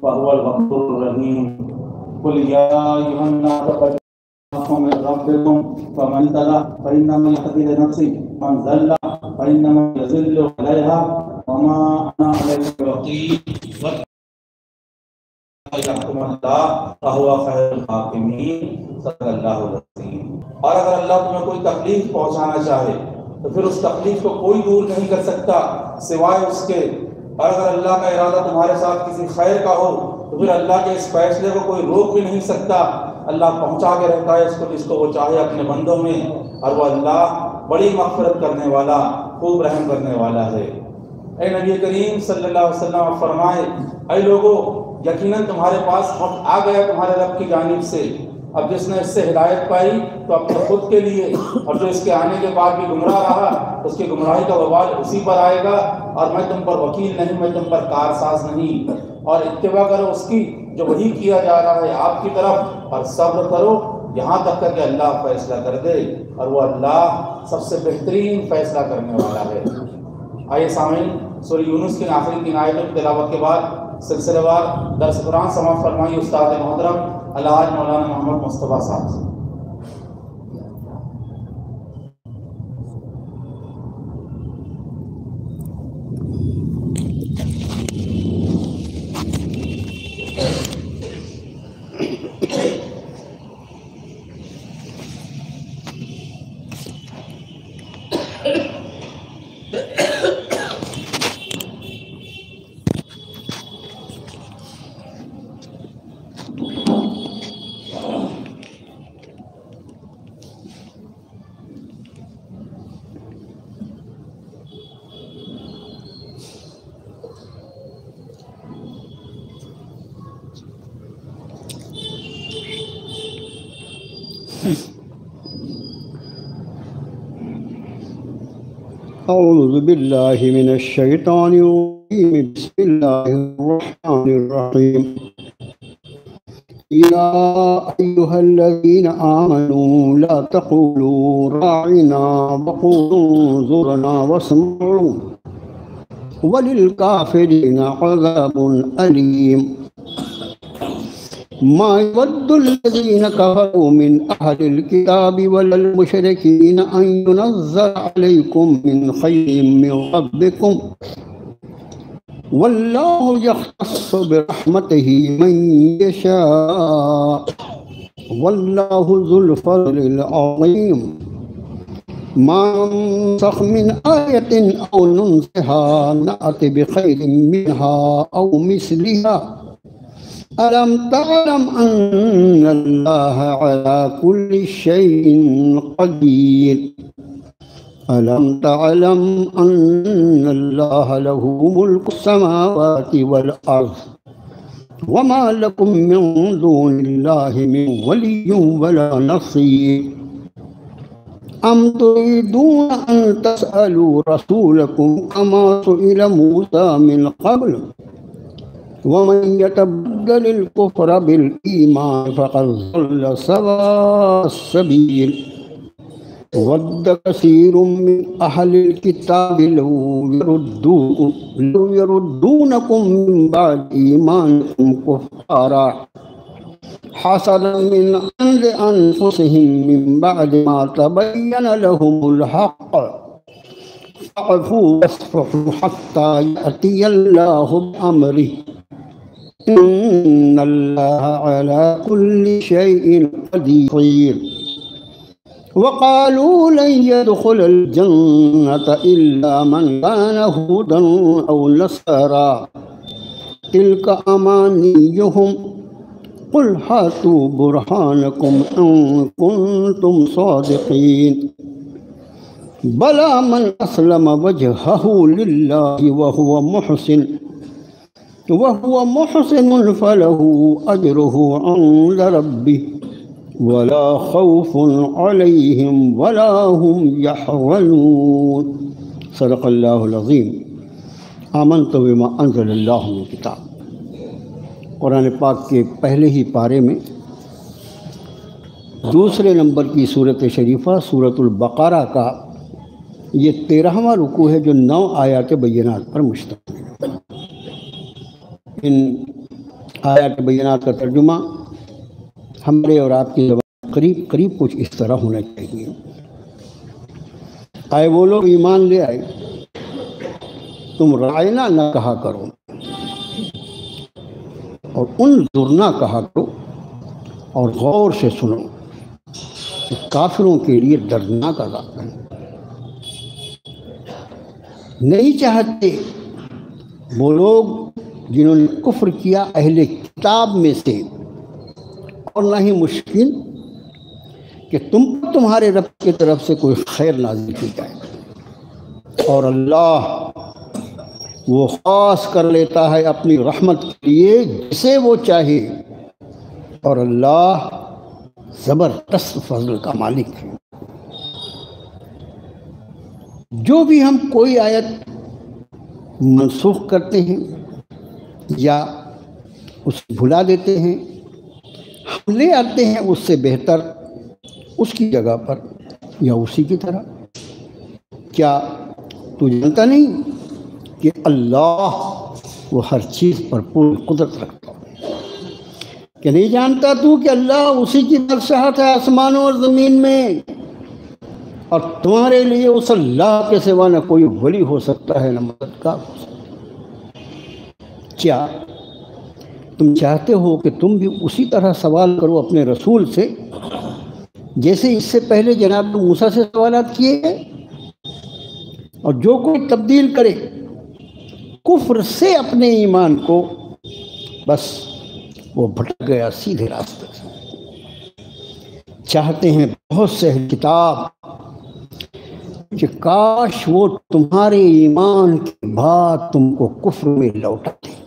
وهو الغفور الرحيم قل يا أيها الناس قد جاءكم من ربكم فمن اهتدى فإنما يهتدي لنفسه من ضل فإنما يضل عليها وما أنا عليكم بوكيل يحكم اللہ فهو خیر الحاکمین صدق اللہ العظیم۔ اور اگر اللہ تمہیں کوئی تکلیف پہنچانا چاہے تو پھر اس تکلیف کو کوئی دور نہیں کر سکتا سوائے اس کے، اور اگر اللہ کا ارادہ تمہارے ساتھ کسی خیر کا ہو تو پھر اللہ کے اس فیصلے کو کوئی روک بھی نہیں سکتا۔ اللہ پہنچا کے رہتا ہے اس کو جس کو وہ چاہے اپنے بندوں میں، اور وہ اللہ بڑی مغفرت کرنے والا خوب رحم کرنے والا ہے۔ اے نبی کریم صلی اللہ علیہ وسلم فرمائے، اے لوگو یقیناً تمہارے پاس حق آ گیا تمہارے رب کی جانب سے، اب جس نے اس سے ہدایت پائی تو اپنے خود کے لیے، اور جو اس کے آنے کے بعد بھی گمراہ رہا اس کی گمراہی کا وبال اسی پر آئے گا، اور میں تم پر وکیل نہیں، میں تم پر کارساز نہیں۔ اور اتباع کرو اس کی جو وحی کیا جا رہا ہے آپ کی طرف، اور صبر کرو یہاں تک کہ اللہ فیصلہ کر دے، اور وہ اللہ سب سے بہترین فیصلہ کرنے والا ہے۔ آئیے سامعین، سورہ یونس کی آخری 3 آیتوں کی تلاوت کے بعد سلسلہ وار درس قرآن سماعت فرمائیے استاد محترم الحاج مولانا محمد مصطفیٰ صاحب سے۔ اعوذ باللہ من الشیطان الرجیم بسم اللہ الرحمن الرحیم یا ایہا الذین آمنوا لا تقولوا راعنا وقولوا انظرنا واسمعوا وللکافرین عذاب علیم ما يود الذين كفروا من أهل الكتاب ولا المشركين أن ينزل عليكم من خير من ربكم والله يختص برحمته من يشاء والله ذو الفضل العظيم ما ننسخ من آية أو ننسها نأت بخير منها أو مثلها ألم تعلم أن الله على كل شيء قدير ألم تعلم أن الله له ملك السماوات والأرض وما لكم من دون الله من ولي ولا نصير أم تريدون أن تسألوا رسولكم كما سئل موسى من قبل ومن يتبدل الكفر بالإيمان فقد ضل سواء السبيل ود كثير من أهل الكتاب لو يردونكم من بعد إيمانكم كفارا حسدا من عند أنفسهم من بعد ما تبين لهم الحق فاعفوا واصفحوا حتى يأتي الله بأمره إن الله على كل شيء قدير وقالوا لن يدخل الجنة إلا من كان هودا أو نصارى تلك أمانيهم قل هاتوا برهانكم إن كنتم صادقين بلى من أسلم وجهه لله وهو محسن فله أجره عند ربه ولا خوف عليهم ولا هم يحزنون صدق اللہ العظیم۔ آمنت بما انزل اللہ من کتاب۔ قرآن پاک کے پہلے ہی پارے میں دوسرے نمبر کی صورت شریفہ سورۃ البقرہ کا یہ 13واں رکوع ہے جو 9 آیات بینات پر مشتمل ہے۔ ان آیات بینات کا ترجمہ ہمارے اور آپ کی زبان قریب قریب کچھ اس طرح ہونا چاہیے. آئے وہ لوگ ایمان لے آئے، تم رائنا نہ کہا کرو اور انظر نہ کہا کرو، اور غور سے سنو، کافروں کے لیے دردناک عذاب ہے. نہیں چاہتے وہ لوگ جنہوں نے کفر کیا اہل کتاب میں سے، اور نہ ہی مشکل کہ تمہارے رب کی طرف سے کوئی خیر نازل کی جائے. اور اللہ وہ خاص کر لیتا ہے اپنی رحمت کے لیے جسے وہ چاہے، اور اللہ زبردست فضل کا مالک ہے. جو بھی ہم کوئی آیت منسوخ کرتے ہیں یا اسے بھلا دیتے ہیں، ہم لے آتے ہیں اس سے بہتر اس کی جگہ پر یا اسی کی طرح. کیا تو جانتا نہیں کہ اللہ وہ ہر چیز پر پوری قدرت رکھتا ہے؟ کہ نہیں جانتا تو کہ اللہ اسی کی بادشاہت ہے آسمانوں اور زمین میں، اور تمہارے لیے اس اللہ کے سوا نہ کوئی ولی ہو سکتا ہے نہ مددگار ہو سکتا ہے. کیا تم چاہتے ہو کہ تم بھی اسی طرح سوال کرو اپنے رسول سے جیسے اس سے پہلے جناب موسیٰ سے سوالات کیے ہیں؟ اور جو کوئی تبدیل کرے کفر سے اپنے ایمان کو، بس وہ بھٹک گیا سیدھے راستے سے. چاہتے ہیں بہت سے اہل کتاب کہ کاش وہ تمہارے ایمان کے بعد تم کو کفر میں لوٹا دیں.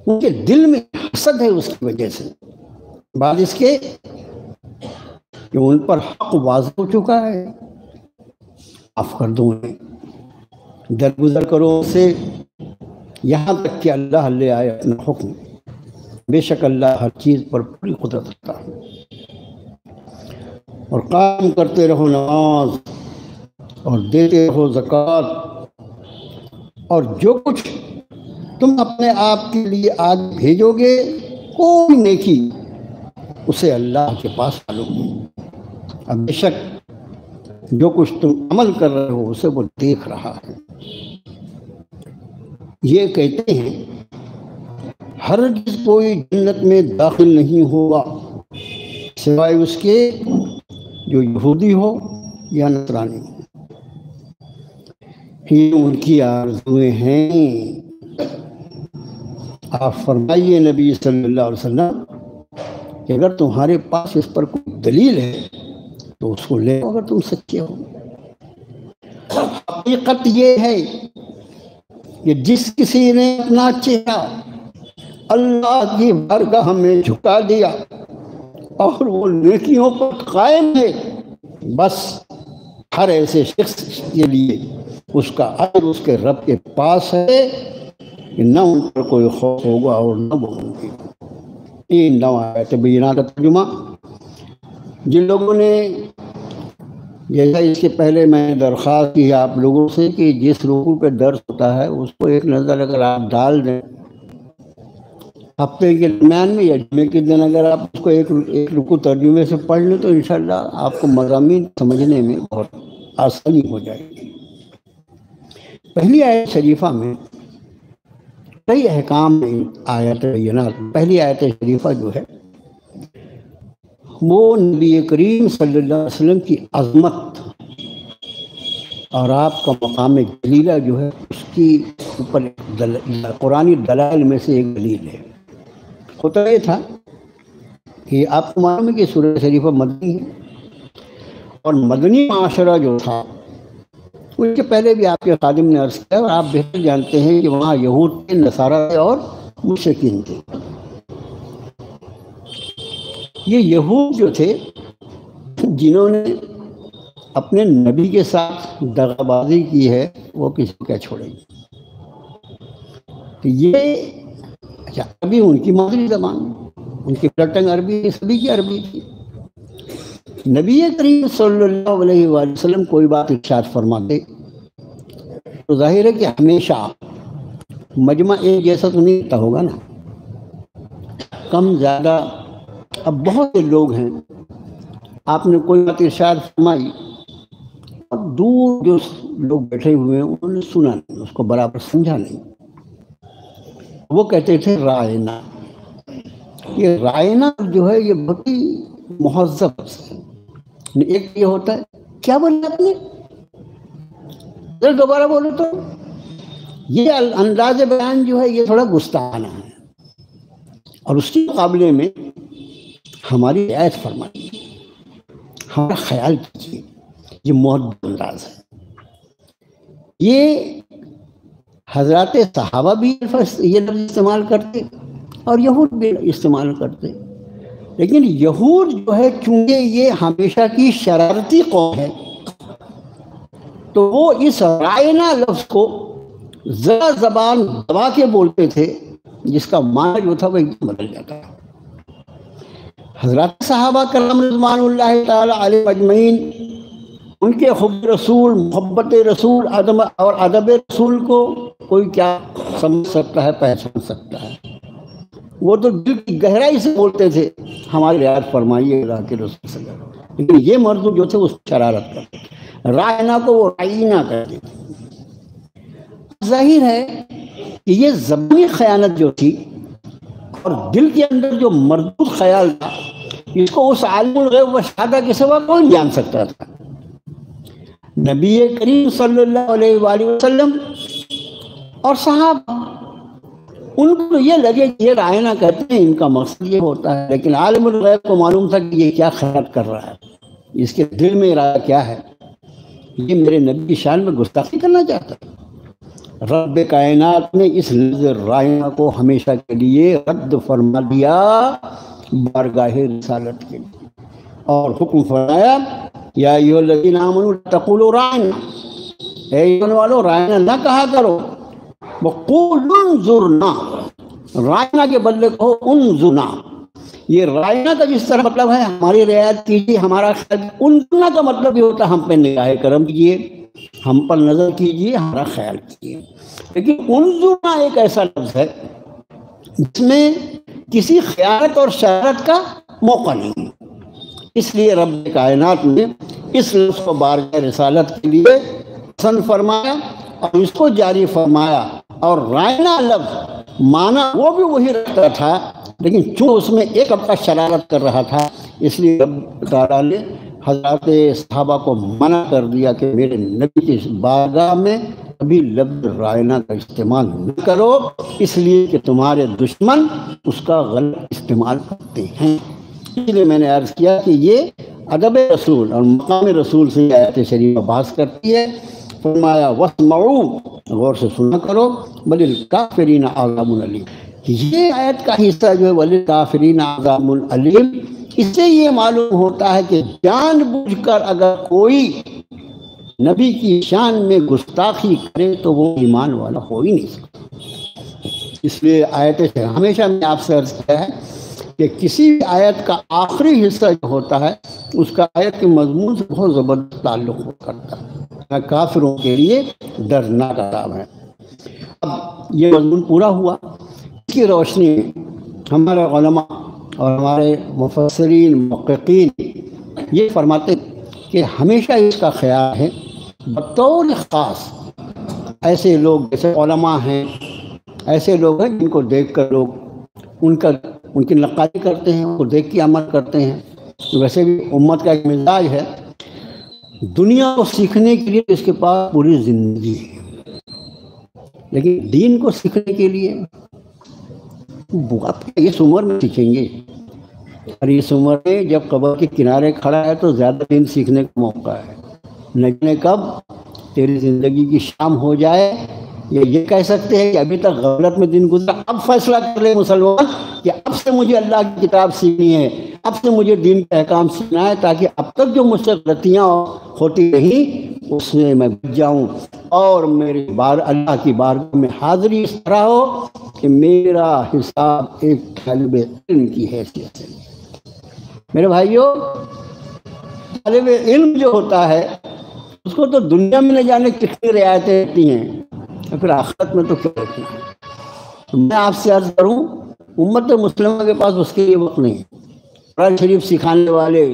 ان کے دل میں حسد ہے اس کی وجہ سے، بعد اس کے کہ ان پر حق واضح ہو چکا ہے. معاف کر دو انہیں، درگزر کرو سے، یہاں تک کہ اللہ لے آئے اپنا حکم. بے شک اللہ ہر چیز پر پوری قدرت رکھتا ہے. اور قائم کرتے رہو نماز اور دیتے رہو زکوٰۃ، اور جو کچھ تم اپنے آپ کے لیے آج بھیجو گے کوئی نیکی اسے اللہ کے پاس معلوم ہے. اب بے شک جو کچھ تم عمل کر رہے ہو اسے وہ دیکھ رہا ہے. یہ کہتے ہیں ہرگز کوئی جنت میں داخل نہیں ہوگا سوائے اس کے جو یہودی ہو یا نصرانی ہو. یہ ان کی آرزویں ہیں. آپ فرمائیے نبی صلی اللہ علیہ وسلم کہ اگر تمہارے پاس اس پر کوئی دلیل ہے تو اس کو لے لو اگر تم سچے ہو. حقیقت یہ ہے کہ جس کسی نے اپنا چہرہ اللہ کی بارگاہ میں جھکا دیا اور وہ نیکیوں پر قائم ہے، بس ہر ایسے شخص کے لیے اس کا اجر اس کے رب کے پاس ہے کہ نہ ان پر کوئی خوف ہوگا اور نہ وہ ہوں گے. تین نو آیت بینات کا ترجمہ. جن لوگوں نے، جیسا اس کے پہلے میں نے درخواست کی آپ لوگوں سے کہ جس رکوع پہ درس ہوتا ہے اس کو ایک نظر اگر آپ ڈال دیں ہفتے کے درمیان میں یا جمعے کے دن، اگر آپ اس کو ایک رکوع ترجمے سے پڑھ لیں تو انشاءاللہ آپ کو مضامین سمجھنے میں بہت آسانی ہو جائے گی. پہلی آیت شریفہ میں کئی احکام آیت بینات. پہلی آیت شریفہ جو ہے وہ نبی کریم صلی اللہ علیہ وسلم کی عظمت اور آپ کا مقام جلیلہ جو ہے اس کی اوپر قرآنی دلائل میں سے ایک دلیل ہے. ہوتا یہ تھا کہ آپ کو معلوم ہے کہ سورہ شریفہ مدنی ہے، اور مدنی معاشرہ جو تھا اس کے پہلے بھی آپ کے خادم نے عرض کیا اور آپ بہتر جانتے ہیں کہ وہاں یہود تھے، نصارہ تھے اور مشرکین تھے. یہ یہود جو تھے جنہوں نے اپنے نبی کے ساتھ دغا بازی کی ہے وہ کسی کو کیا چھوڑیں گے. یہ عربی ان کی مادری زبان، ان کی پلٹنگ عربی، سبھی کی عربی تھی. نبی کریم صلی اللہ علیہ وآلہ وسلم کوئی بات ارشاد فرماتے تو ظاہر ہے کہ ہمیشہ مجمع ایک جیسا تو نہیں ہوتا ہوگا نا. کم زیادہ اب بہت سے لوگ ہیں، آپ نے کوئی بات ارشاد فرمائی اور دور جو لوگ بیٹھے ہوئے ہیں انہوں نے سنا نہیں، اس کو برابر سمجھا نہیں. وہ کہتے تھے رائنا. یہ رائنا جو ہے یہ بہت ہی مہذب ہے. ایک یہ ہوتا ہے کیا بولا آپ نے، دوبارہ بولو تو. یہ انداز بیان جو ہے یہ تھوڑا گستاخانہ ہے. اور اس کے مقابلے میں ہماری رعایت فرمائیے، ہمارا خیال کیجیے، یہ مہذب انداز ہے. یہ حضرات صحابہ بھی یہ لفظ استعمال کرتے اور یہود بھی استعمال کرتے. لیکن یہود جو ہے چونکہ یہ ہمیشہ کی شرارتی قوم ہے تو وہ اس رائنا لفظ کو ذرا زبان دبا کے بولتے تھے، جس کا معنی جو تھا وہ بدل جاتا. حضرات صحابہ کرام رضوان اللہ تعالی علیہ اجمعین ان کے حب رسول، محبت رسول، اور ادب رسول کو کوئی کیا سمجھ سکتا ہے، پہچان سکتا ہے. وہ تو دل کی گہرائی سے بولتے تھے ہماری رعایت فرمائیے اللہ کے رسول صلی اللہ علیہ وسلم. لیکن یہ مرد جو تھے اس شرارت کرتے تھے، رائنا کو وہ رائنا کہتے تھے. ظاہر ہے کہ یہ زبانی خیانت جو تھی اور دل کے اندر جو مردود خیال تھا، اس کو اس عالم الغیب و شہادہ کے سوا کون جان سکتا تھا. نبی کریم صلی اللہ علیہ وآلہ وسلم اور صحابہ، ان کو یہ لگے کہ یہ رائنا کہتے ہیں ان کا مقصد یہ ہوتا ہے، لیکن عالم الغیب کو معلوم تھا کہ یہ کیا خیال کر رہا ہے، اس کے دل میں ارادہ کیا ہے. یہ میرے نبی کی شان میں گستاخی کرنا چاہتا ہے. رب کائنات نے اس لفظ رائنا کو ہمیشہ کے لیے رد فرما دیا بارگاہ رسالت کے لیے، اور حکم فرمایا یا ایھا الذین آمنوا تقولوا رائنا، اے ایمان والو رائنا نہ کہا کرو، وقولوا انظرنا، رائنا کے بدلے کہو انظرنا. یہ رائنا کا جس طرح مطلب ہے ہماری رعایت کیجیے، ہمارا خیال. انظرنا کا مطلب یہ ہوتا ہے ہم پہ نگاہ کرم کیجیے، ہم پر نظر کیجیے، ہمارا خیال کیجیے. لیکن انظرنا ایک ایسا لفظ ہے جس میں کسی خیانت اور شرارت کا موقع نہیں. اس لیے رب کائنات نے اس لفظ کو بارگاہ رسالت کے لیے پسند فرمایا اور اس کو جاری فرمایا. اور رائنا لفظ معنی وہ بھی وہی رکھتا تھا، لیکن چونکہ اس میں ایک ہفتہ شرارت کر رہا تھا، اس لیے رب تعالیٰ نے حضرات صحابہ کو منع کر دیا کہ میرے نبی کی بارگاہ میں ابھی لفظ رائنا کا استعمال نہ کرو، اس لیے کہ تمہارے دشمن اس کا غلط استعمال کرتے ہیں. اس لیے میں نے عرض کیا کہ یہ ادب رسول اور مقام رسول سے آیت شریفہ بحث کرتی ہے. فرمایا واسمعوا، غور سے سنا کرو، وللکافرین عذاب علیم. یہ آیت کا حصہ جو ہے وللکافرین عذاب علیم، اس سے یہ معلوم ہوتا ہے کہ جان بوجھ کر اگر کوئی نبی کی شان میں گستاخی کرے تو وہ ایمان والا ہو ہی نہیں سکتا. اس لیے آیت سے ہمیشہ میں آپ سے عرض کیا ہے کہ کسی بھی آیت کا آخری حصہ جو ہوتا ہے اس کا آیت کے مضمون سے بہت زبردست تعلق کرتا ہے. کافروں کے لیے ڈرناک عذاب ہے. اب یہ مضمون پورا ہوا. اس کی روشنی میں ہمارے علماء اور ہمارے مفسرین محققین یہ فرماتے کہ ہمیشہ اس کا خیال ہے بطور خاص ایسے لوگ جیسے علماء ہیں، ایسے لوگ ہیں جن کو دیکھ کر لوگ ان کی نقالی کرتے ہیں، ان کو دیکھ کے عمل کرتے ہیں. ویسے بھی امت کا ایک مزاج ہے دنیا کو سیکھنے کے لیے اس کے پاس پوری زندگی ہے، لیکن دین کو سیکھنے کے لیے آپ اس عمر میں سیکھیں گے. اور اس عمر میں جب قبر کے کنارے کھڑا ہے تو زیادہ دین سیکھنے کا موقع ہے. نہ جانے کب تیری زندگی کی شام ہو جائے. یہ کہہ سکتے ہیں کہ ابھی تک غفلت میں دن گزرا، اب فیصلہ کر لے مسلمان کہ اب سے مجھے اللہ کی کتاب سیکھنی ہے، اب سے مجھے دین کا احکام سیکھنا ہے، تاکہ اب تک جو مجھ سے غلطیاں ہوتی رہیں اس سے میں بچ جاؤں اور میری اللہ کی بارگاہ میں حاضری اس طرح ہو کہ میرا حساب ایک طالب علم کی حیثیت سے. میرے بھائیوں، طالب علم جو ہوتا ہے اس کو تو دنیا میں نہ جانے کتنی رعایتیں ہوتی ہیں، پھر آخرت میں تو کیا ہوتی ہے. میں آپ سے عرض کروں امت مسلمہ کے پاس اس کے لیے وقت نہیں ہے۔ قرآن شریف سکھانے والے،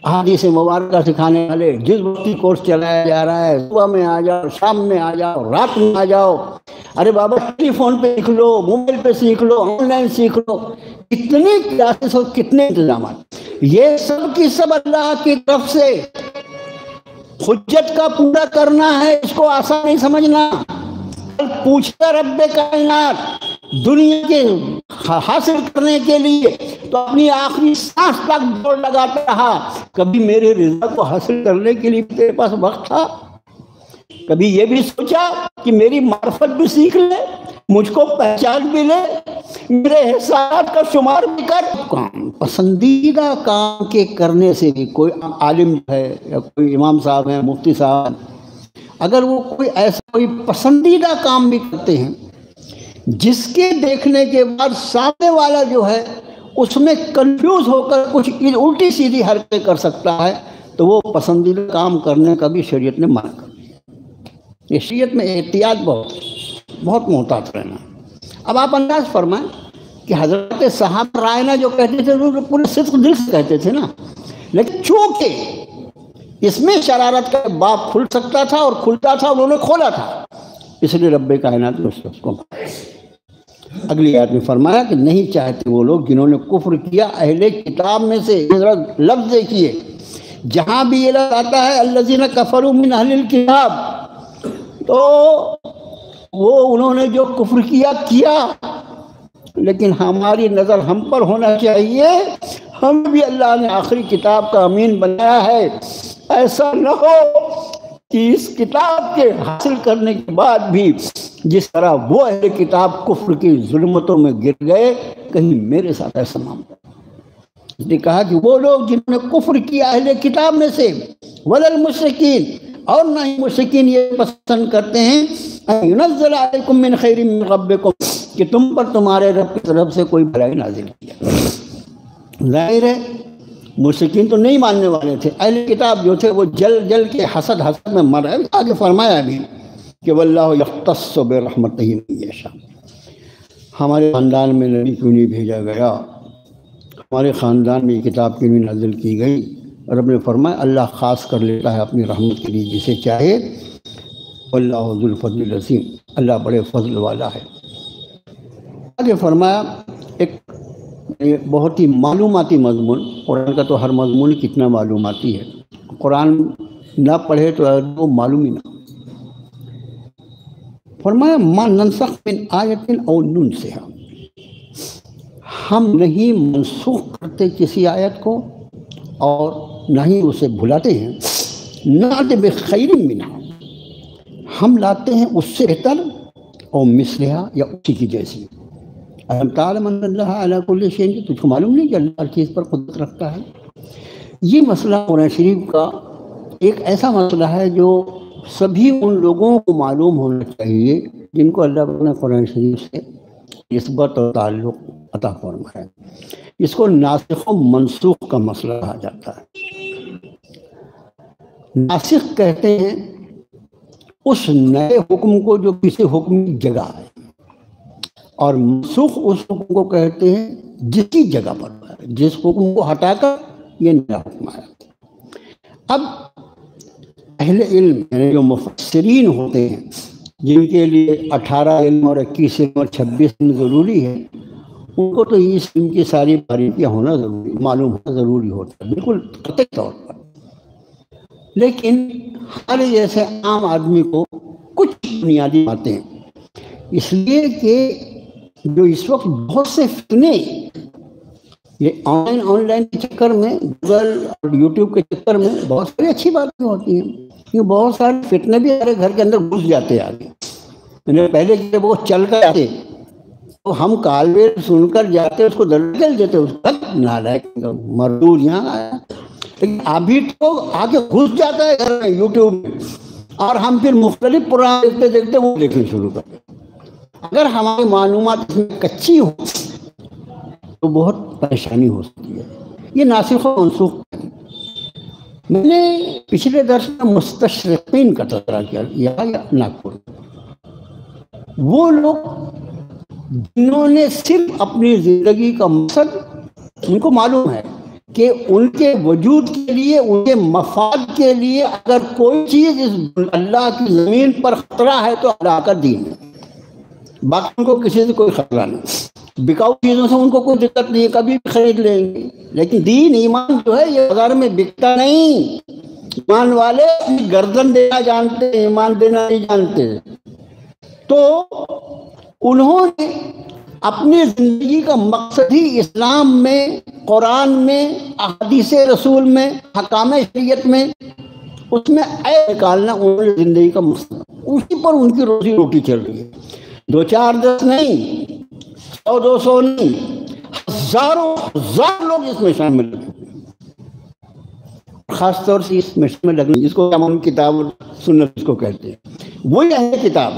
احادیث مبارکہ سکھانے والے، جس وقت کی کورس چلایا جا رہا ہے، صبح میں آ جاؤ، شام میں آ جاؤ، رات میں آ جاؤ، ارے بابا ٹیلی فون پہ سیکھ لو، موبائل پہ سیکھ لو، آن لائن سیکھ لو، کتنے کلاسز اور کتنے انتظامات، یہ سب کی سب اللہ کی طرف سے حجت کا پورا کرنا ہے، اس کو آسان نہیں سمجھنا۔ پوچھتا رب کائنات دنیا کے حاصل کرنے کے لیے تو اپنی آخری سانس تک دوڑ لگاتا رہا، کبھی میرے رضا کو حاصل کرنے کے لیے تیرے پاس وقت تھا؟ کبھی یہ بھی سوچا کہ میری معرفت بھی سیکھ لے، مجھ کو پہچان بھی لے، میرے احسانات کا شمار بھی کر۔ کام پسندیدہ کام کے کرنے سے بھی کوئی عالم ہے یا کوئی امام صاحب ہیں، مفتی صاحب، اگر وہ کوئی ایسا کوئی پسندیدہ کام بھی کرتے ہیں جس کے دیکھنے کے بعد سامنے والا جو ہے اس میں کنفیوز ہو کر کچھ الٹی سیدھی حرکتیں کر سکتا ہے، تو وہ پسندیدہ کام کرنے کا بھی شریعت نے منع کر دیا۔ یہ شریعت میں احتیاط بہت محتاط رہنا۔ اب آپ انداز فرمائیں کہ حضرت صحابہ رائنا جو کہتے تھے وہ پورے صدق دل سے کہتے تھے نا، لیکن چونکہ اس میں شرارت کا باب کھل سکتا تھا اور کھلتا تھا، انہوں نے کھولا تھا، اس لیے رب کائنات نے اس کو اگلی آیت میں فرمایا کہ نہیں چاہتے وہ لوگ جنہوں نے کفر کیا اہل کتاب میں سے۔ لفظ دیکھیے، جہاں بھی یہ لفظ آتا ہے الذین کفروا من اہل الکتاب، تو وہ انہوں نے جو کفر کیا، لیکن ہماری نظر ہم پر ہونا چاہیے، ہم بھی اللہ نے آخری کتاب کا امین بنایا ہے۔ ایسا نہ ہو کہ اس کتاب کے حاصل کرنے کے بعد بھی جس طرح وہ اہل کتاب کفر کی ظلمتوں میں گر گئے، کہیں میرے ساتھ ایسا معاملہ۔ اس نے کہا کہ وہ لوگ جنہوں نے کفر کیا اہل کتاب میں سے، ولا المشرکین، اور نہ ہی مشرکین یہ پسند کرتے ہیں ينزل علیکم من خیر من ربکم، کہ تم پر تمہارے رب کی طرف سے کوئی بھلائی نازل کیا۔ ظاہر ہے مشرکین تو نہیں ماننے والے تھے، اہل کتاب جو تھے وہ جل کے حسد میں مر رہے۔ آگے فرمایا بھی کہ واللہ یختص برحمتہ من یشاء، ہمارے خاندان میں نبی کیوں نہیں بھیجا گیا، ہمارے خاندان میں یہ کتاب کیوں نہیں نازل کی گئی؟ رب نے فرمایا اللہ خاص کر لیتا ہے اپنی رحمت کے لیے جسے چاہے، واللہ ذو الفضل العظیم، اللہ بڑے فضل والا ہے۔ آگے فرمایا ایک بہت ہی معلوماتی مضمون، قرآن کا تو ہر مضمون کتنا معلوماتی ہے، قرآن نہ پڑھے تو وہ معلوم ہی نہ۔ فرمایا ما ننسخ من آیت او ننسہا، ہم نہیں منسوخ کرتے کسی آیت کو اور نہ ہی اسے بھلاتے ہیں، نأتی بخیر منہا، ہم لاتے ہیں اس سے بہتر، او مثلہا، یا اسی کی جیسی۔ الم تعلم ان اللہ علی کل شیء، تجھ کو معلوم نہیں کہ اللہ ہر چیز پر قدرت رکھتا ہے؟ یہ مسئلہ قرآن شریف کا ایک ایسا مسئلہ ہے جو سبھی ان لوگوں کو معلوم ہونا چاہیے جن کو اللہ نے قرآن شریف سے نسبت اور تعلق عطا فرمایا ہے۔ اس کو ناسخ و منسوخ کا مسئلہ کہا جاتا ہے۔ ناسخ کہتے ہیں اس نئے حکم کو جو کسی حکم کی جگہ ہے، اور منسوخ اس حکم کو کہتے ہیں جس کی جگہ پر ہے، جس حکم کو ہٹا کر یہ نیا حکم آیا۔ اب اہل علم یعنی جو مفسرین ہوتے ہیں جن کے لیے 18 علم اور 21 علم اور 26 علم ضروری ہے، ان کو تو اس علم کی ساری باریکیاں ہونا ضروری، معلوم ہونا ضروری ہوتا ہے، بالکل قطعی طور پر۔ لیکن ہر جیسے عام آدمی کو کچھ بنیادی باتیں، اس لیے کہ جو اس وقت بہت سے فتنے یہ آن لائن کے چکر میں، گوگل اور یوٹیوب کے چکر میں بہت ساری اچھی باتیں ہوتی ہیں، کیونکہ بہت سارے فتنے بھی ہمارے گھر کے اندر گھس جاتے ہیں آگے۔ پہلے جب وہ چل کر آتے تو ہم کالوے سن کر جاتے، اس کو دردل دیتے، اس کا نالائق مردود یہاں آیا، لیکن ابھی تو آگے گھس جاتا ہے گھر میں یوٹیوب میں، اور ہم پھر مختلف پروگرام دیکھتے دیکھتے وہ دیکھنا شروع کرتے۔ اگر ہماری معلومات اس میں کچی ہو تو بہت پریشانی ہو سکتی ہے۔ یہ ناسخ و منسوخ ہے۔ میں نے پچھلے درس میں مستشرقین کا تذکرہ کیا یا ناگپور، وہ لوگ جنہوں نے صرف اپنی زندگی کا مقصد، ان کو معلوم ہے کہ ان کے وجود کے لیے، ان کے مفاد کے لیے اگر کوئی چیز اس اللہ کی زمین پر خطرہ ہے تو اللہ کا دین ہے، باقی ان کو کسی سے کوئی خطرہ نہیں۔ بکاؤ چیزوں سے ان کو کوئی دقت نہیں ہے، کبھی بھی خرید لیں گے، لیکن دین ایمان جو ہے یہ بازار میں بکتا نہیں۔ ایمان والے اپنی گردن دینا جانتے ہیں، ایمان دینا نہیں جانتے۔ تو انہوں نے اپنی زندگی کا مقصد ہی اسلام میں، قرآن میں، احادیث رسول میں، حکام شریعت میں، اس میں عیب نکالنا انہوں نے زندگی کا مقصد، اسی پر ان کی روزی روٹی چل رہی ہے۔ 2 4 10 نہیں، 100 200 نہیں، ہزاروں ہزار لوگ اس میں شامل ہیں۔ خاص طور سے اس مشن میں لگنے، جس کو ہم کتاب و سنت کو کہتے ہیں، وہی اہل کتاب،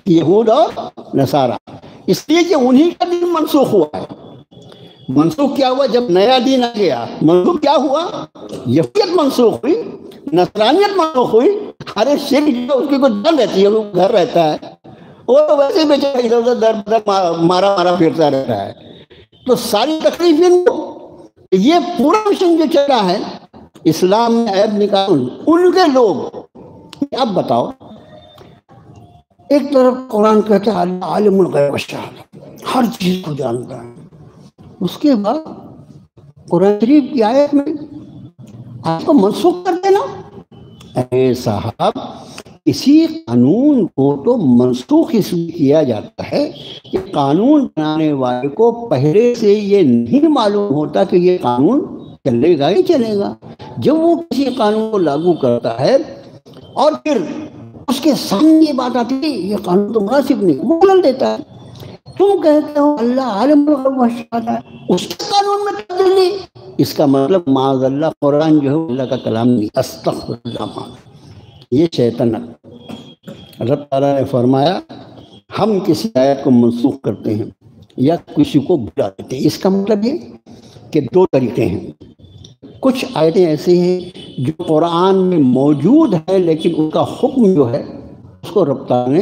یہود اور نصارہ، اس لیے کہ انہی کا دین منسوخ ہوا ہے۔ منسوخ کیا ہوا؟ جب نیا دین آ گیا، منسوخ کیا ہوا؟ یہودیت منسوخ ہوئی، نصرانیت منسوخ ہوئی۔ ارے شرک جو اس کی کوئی جان رہتی ہے، وہ گھر رہتا ہے، وہ ویسے ہی بیچارہ ادھر ادھر در بدر مارا پھرتا رہتا ہے۔ تو ساری تکلیف ان کو، یہ پورا مشن جو چل رہا ہے اسلام میں عیب نکال ان کے لوگ۔ اب بتاؤ، ایک طرف قرآن کہتا ہے اللہ عالم الغیب والشہادہ، ہر چیز کو جانتا ہے، اس کے بعد قرآن شریف کی آیت میں آپ کو منسوخ کر دینا۔ اے صاحب، اسی قانون کو تو منسوخ اس لیے کیا جاتا ہے کہ قانون بنانے والے کو پہلے سے یہ نہیں معلوم ہوتا کہ یہ قانون چلے گا ہی چلے گا۔ جب وہ کسی قانون کو لاگو کرتا ہے اور پھر اس کے سامنے یہ بات آتی ہے یہ قانون تو مناسب نہیں، وہ بدل دیتا ہے۔ تم کہتے ہو اللہ عالم الغیب والشہادہ ہے، اس کے قانون میں تبدیلی، اس کا مطلب معاذ اللہ قرآن جو ہے اللہ کا کلام نہیں، استغفر اللہ، یہ شیطان۔ رب تعالیٰ نے فرمایا ہم کسی آیت کو منسوخ کرتے ہیں یا کسی کو بھلا دیتے ہیں، اس کا مطلب یہ کہ 2 طریقے ہیں۔ کچھ آیتیں ایسی ہیں جو قرآن میں موجود ہے لیکن ان کا حکم جو ہے اس کو رب تعالیٰ نے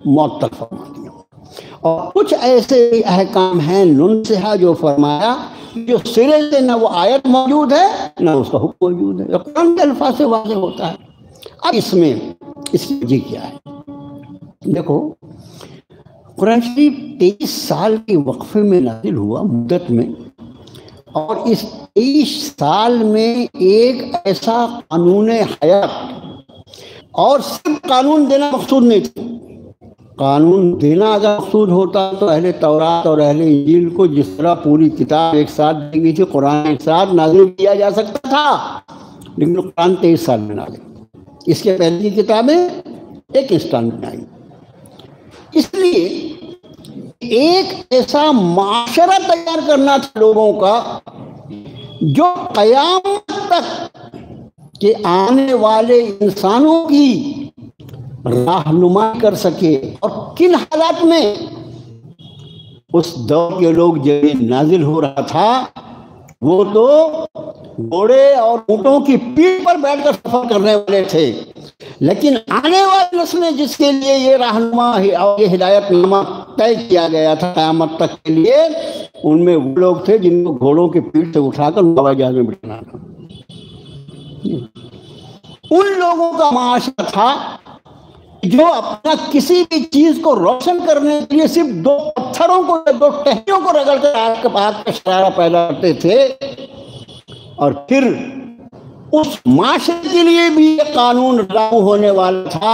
معطل فرما دیا، اور کچھ ایسے احکام ہیں ننسخہ جو فرمایا جو سرے سے نہ وہ آیت موجود ہے نہ اس کا حکم موجود ہے، قرآن کے الفاظ سے واضح ہوتا ہے۔ اب اس میں اس کی وجہ کیا ہے؟ دیکھو، قرآن شریف 23 سال کے وقفے میں نازل ہوا، مدت میں، اور اس 23 سال میں ایک ایسا قانون حیات، اور صرف قانون دینا مقصود نہیں تھا۔ قانون دینا اگر مقصود ہوتا تو اہل تورات اور اہل انجیل کو جس طرح پوری کتاب ایک ساتھ دی گئی تھی، قرآن ایک ساتھ نازل کیا جا سکتا تھا، لیکن قرآن 23 سال میں نازل، اس کے پہلے کی کتابیں ایک انسٹان میں آئی۔ اس لیے ایک ایسا معاشرہ تیار کرنا تھا لوگوں کا جو قیامت تک کہ آنے والے انسانوں کی رہنمائی کر سکے، اور کن حالات میں اس دور کے لوگ جب نازل ہو رہا تھا وہ تو گھوڑے اور اونٹوں کی پیٹھ پر بیٹھ کر سفر کرنے والے تھے، لیکن آنے والی نسلیں جس کے لیے یہ رہنما اور یہ ہدایت نامہ طے کیا گیا تھا قیامت تک کے لیے، ان میں وہ لوگ تھے جن کو گھوڑوں کی پیٹھ سے اٹھا کر ہوائی جہاز میں بٹھانا تھا۔ ان لوگوں کا معاشرہ تھا جو اپنا کسی بھی چیز کو روشن کرنے کے لیے صرف 2 پتھروں کو، 2 ٹہنیوں کو رگڑ کر آگ کا شرارہ پیدا کرتے تھے، اور پھر اس معاشرے کے لیے بھی یہ قانون لاگو ہونے والا تھا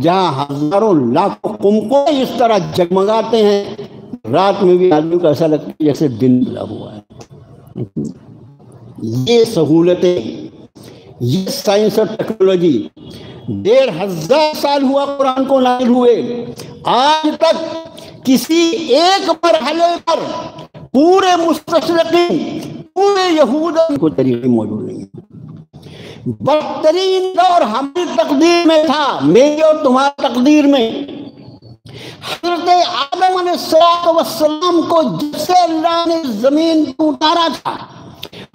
جہاں ہزاروں لاکھوں قمقمے اس طرح جگمگاتے ہیں، رات میں بھی آدمی کو ایسا لگتا ہے جیسے دن ملا ہوا ہے۔ یہ سہولتیں، یہ سائنس اور ٹیکنالوجی 1500 سال ہوا قرآن کو نازل ہوئے، آج تک کسی ایک مرحلے پر پورے مستشرقین، پورے یہود کو طریقے موجود نہیں۔ بدترین دور ہماری تقدیر میں تھا، میری اور تمہاری تقدیر میں۔ حضرت آدم علیہ السلام کو جب سے اللہ نے زمین کو اتارا تھا،